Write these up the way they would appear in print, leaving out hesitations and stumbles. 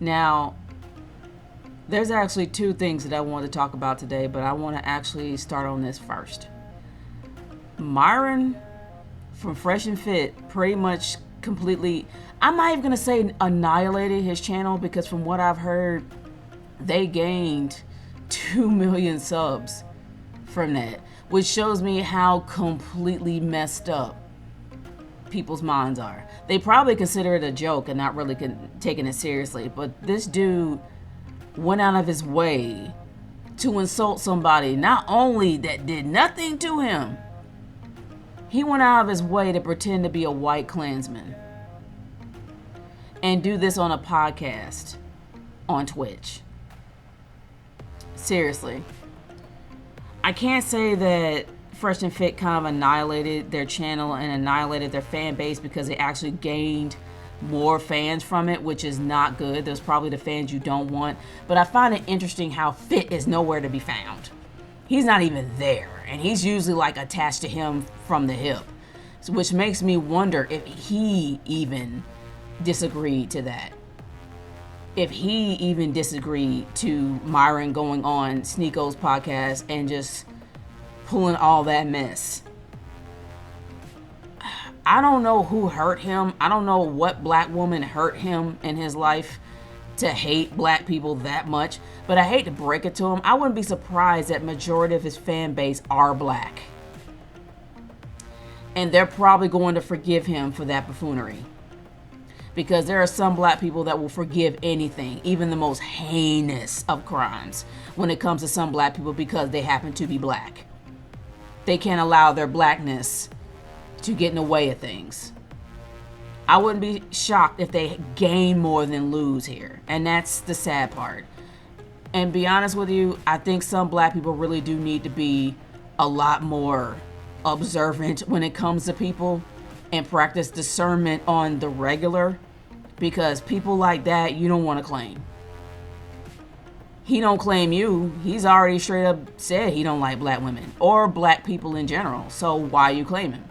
Now, there's actually two things that I want to talk about today, but I want to actually start on this first. Myron from Fresh and Fit pretty much completely, I'm not even going to say annihilated his channel, because from what I've heard, they gained 2 million subs from that, which shows me how completely messed up people's minds are. They probably consider it a joke and not really taking it seriously, but this dude went out of his way to insult somebody not only that did nothing to him, he went out of his way to pretend to be a white Klansman and do this on a podcast on Twitch. Seriously. I can't say that Fresh and Fit kind of annihilated their channel and annihilated their fan base, because they actually gained more fans from it, which is not good. Those probably the fans you don't want. But I find it interesting how Fit is nowhere to be found. He's not even there, and he's usually like attached to him from the hip, which makes me wonder if he even disagreed to that. If he even disagreed to Myron going on Sneako's podcast and just pulling all that mess. I don't know who hurt him. I don't know what black woman hurt him in his life to hate black people that much, but I hate to break it to him. I wouldn't be surprised that majority of his fan base are black. And they're probably going to forgive him for that buffoonery. Because there are some black people that will forgive anything, even the most heinous of crimes, when it comes to some black people, because they happen to be black. They can't allow their blackness to get in the way of things. I wouldn't be shocked if they gain more than lose here. And that's the sad part. And be honest with you, I think some black people really do need to be a lot more observant when it comes to people and practice discernment on the regular, because people like that you don't want to claim. He don't claim you. He's already straight up said he don't like black women or black people in general. So why you claim him?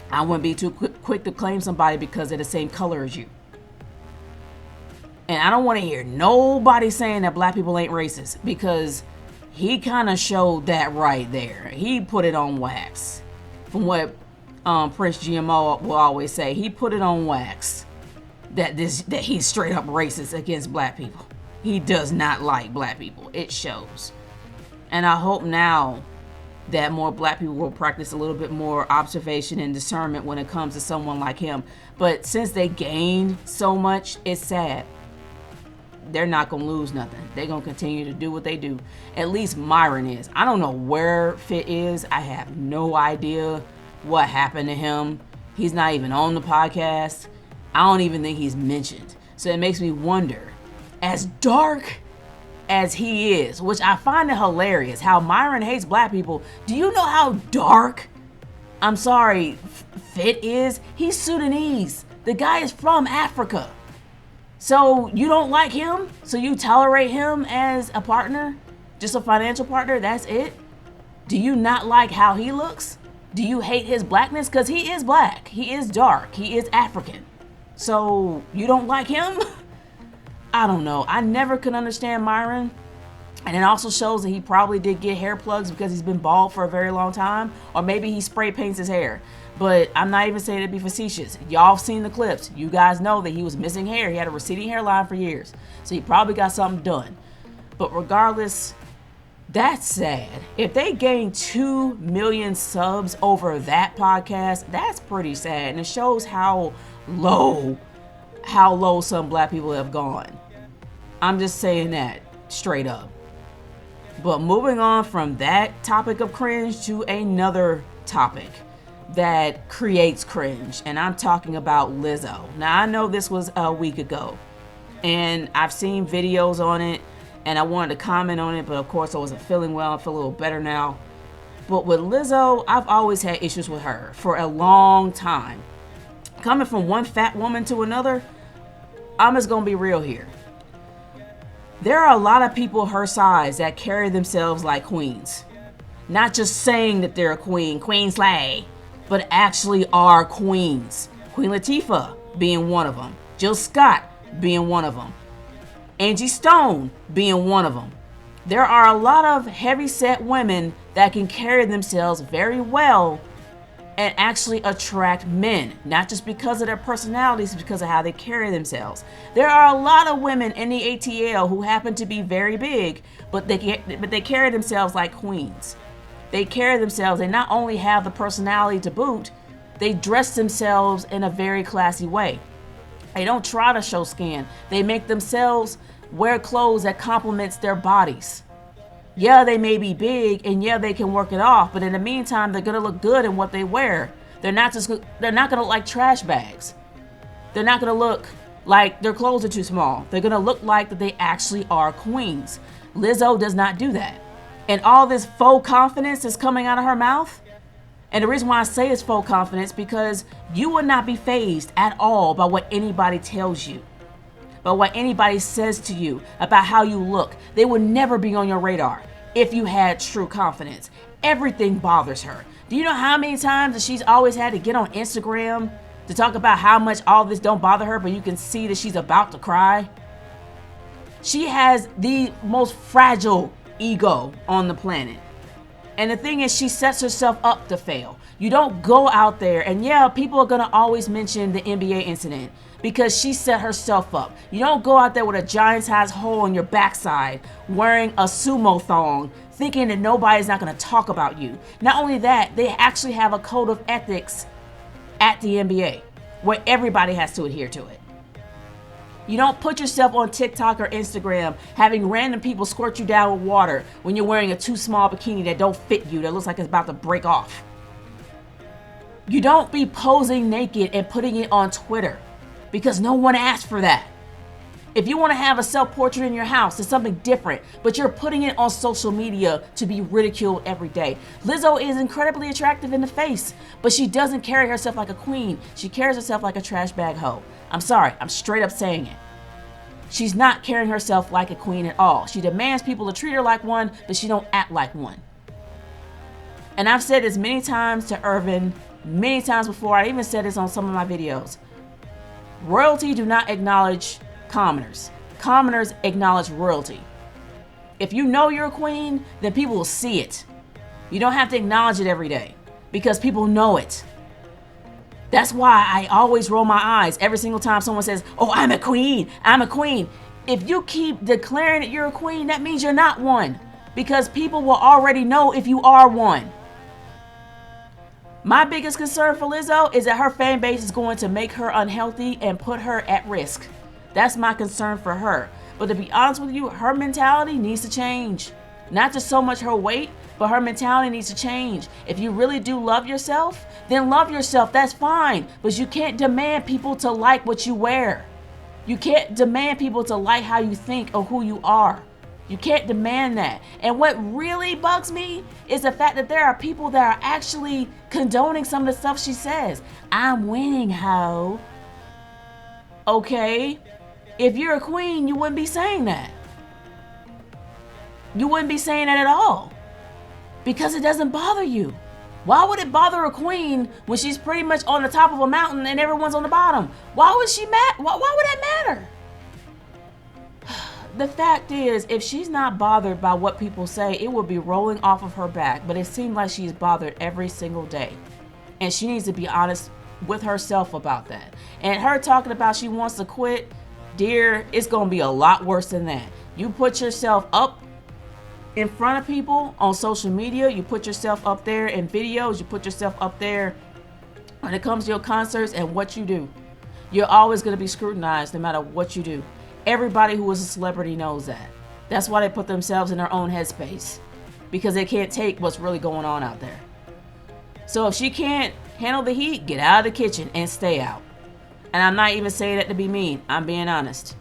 I wouldn't be too quick to claim somebody because they're the same color as you. And I don't want to hear nobody saying that black people ain't racist, because he kind of showed that right there. He put it on wax. From what Prince GMO will always say, he put it on wax that he's straight up racist against black people. He does not like black people. It shows. And I hope now that more black people will practice a little bit more observation and discernment when it comes to someone like him. But since they gained so much, it's sad. They're not going to lose nothing. They're going to continue to do what they do. At least Myron is. I don't know where Fit is. I have no idea what happened to him. He's not even on the podcast. I don't even think he's mentioned. So it makes me wonder, as dark as he is, which I find it hilarious how Myron hates black people. Do you know how dark, I'm sorry, Fit is? He's Sudanese. The guy is from Africa. So you don't like him? So you tolerate him as a partner? Just a financial partner? That's it? Do you not like how he looks? Do you hate his blackness? Because he is black. He is dark. He is African. So you don't like him? I don't know. I never could understand Myron. And it also shows that he probably did get hair plugs because he's been bald for a very long time. Or maybe he spray paints his hair. But I'm not even saying it to be facetious. Y'all have seen the clips. You guys know that he was missing hair. He had a receding hairline for years. So he probably got something done. But regardless, that's sad. If they gain 2 million subs over that podcast, that's pretty sad. And it shows how low some black people have gone. I'm just saying that straight up. But moving on from that topic of cringe to another topic that creates cringe, and I'm talking about Lizzo. Now, I know this was a week ago, and I've seen videos on it, and I wanted to comment on it, but of course I wasn't feeling well. I feel a little better now. But with Lizzo, I've always had issues with her for a long time. Coming from one fat woman to another, I'm just gonna be real here. There are a lot of people her size that carry themselves like queens. Not just saying that they're a queen, Queen Slay, but actually are queens. Queen Latifah being one of them. Jill Scott being one of them. Angie Stone being one of them. There are a lot of heavy-set women that can carry themselves very well and actually attract men, not just because of their personalities, because of how they carry themselves. There are a lot of women in the ATL who happen to be very big, but they carry themselves like queens. They carry themselves, they not only have the personality to boot, they dress themselves in a very classy way. They don't try to show skin. They make themselves wear clothes that complements their bodies. Yeah, they may be big, and yeah, they can work it off, but in the meantime, they're gonna look good in what they wear. They're not gonna look like trash bags. They're not gonna look like their clothes are too small. They're gonna look like that they actually are queens. Lizzo does not do that. And all this faux confidence is coming out of her mouth. And the reason why I say it's faux confidence, because you would not be fazed at all by what anybody tells you, by what anybody says to you about how you look. They would never be on your radar if you had true confidence. Everything bothers her. Do you know how many times that she's always had to get on Instagram to talk about how much all this don't bother her, but you can see that she's about to cry? She has the most fragile ego on the planet. And the thing is, she sets herself up to fail. You don't go out there, and yeah, people are gonna always mention the NBA incident because she set herself up. You don't go out there with a giant-sized hole in your backside, wearing a sumo thong, thinking that nobody's not gonna talk about you. Not only that, they actually have a code of ethics at the NBA where everybody has to adhere to it. You don't put yourself on TikTok or Instagram having random people squirt you down with water when you're wearing a too small bikini that don't fit you, that looks like it's about to break off. You don't be posing naked and putting it on Twitter because no one asked for that. If you want to have a self-portrait in your house, it's something different, but you're putting it on social media to be ridiculed every day. Lizzo is incredibly attractive in the face, but she doesn't carry herself like a queen. She carries herself like a trash bag hoe. I'm sorry, I'm straight up saying it. She's not carrying herself like a queen at all. She demands people to treat her like one, but she don't act like one. And I've said this many times to Ervin, many times before. I even said this on some of my videos. Royalty do not acknowledge commoners. Commoners acknowledge royalty. If you know you're a queen, then people will see it. You don't have to acknowledge it every day because people know it. That's why I always roll my eyes every single time someone says, "Oh, I'm a queen, I'm a queen." If you keep declaring that you're a queen, that means you're not one, because people will already know if you are one. My biggest concern for Lizzo is that her fan base is going to make her unhealthy and put her at risk. That's my concern for her. But to be honest with you, her mentality needs to change. Not just so much her weight, but her mentality needs to change. If you really do love yourself, then love yourself. That's fine. But you can't demand people to like what you wear. You can't demand people to like how you think or who you are. You can't demand that. And what really bugs me is the fact that there are people that are actually condoning some of the stuff she says. I'm winning, ho. Okay. If you're a queen, you wouldn't be saying that. You wouldn't be saying that at all. Because it doesn't bother you. Why would it bother a queen when she's pretty much on the top of a mountain and everyone's on the bottom? Why would she why would that matter? The fact is, if she's not bothered by what people say, it would be rolling off of her back. But it seems like she's bothered every single day. And she needs to be honest with herself about that. And her talking about she wants to quit, dear, it's going to be a lot worse than that. You put yourself up in front of people on social media, you put yourself up there in videos, you put yourself up there when it comes to your concerts and what you do. You're always going to be scrutinized no matter what you do. Everybody who is a celebrity knows that. That's why they put themselves in their own headspace, because they can't take what's really going on out there. So if she can't handle the heat, get out of the kitchen and stay out. And I'm not even saying that to be mean. I'm being honest.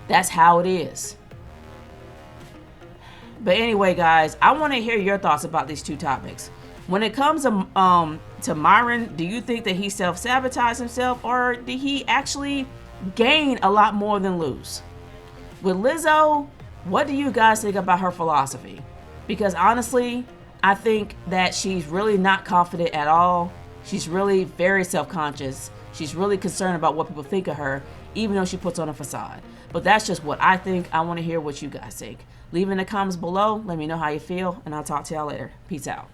That's how it is. But anyway, guys, I want to hear your thoughts about these two topics. When it comes to Myron, do you think that he self-sabotaged himself, or did he actually gain a lot more than lose? With Lizzo, what do you guys think about her philosophy? Because honestly, I think that she's really not confident at all. She's really very self-conscious. She's really concerned about what people think of her. even though she puts on a facade. But that's just what I think. I want to hear what you guys think. Leave in the comments below. Let me know how you feel, and I'll talk to y'all later. Peace out.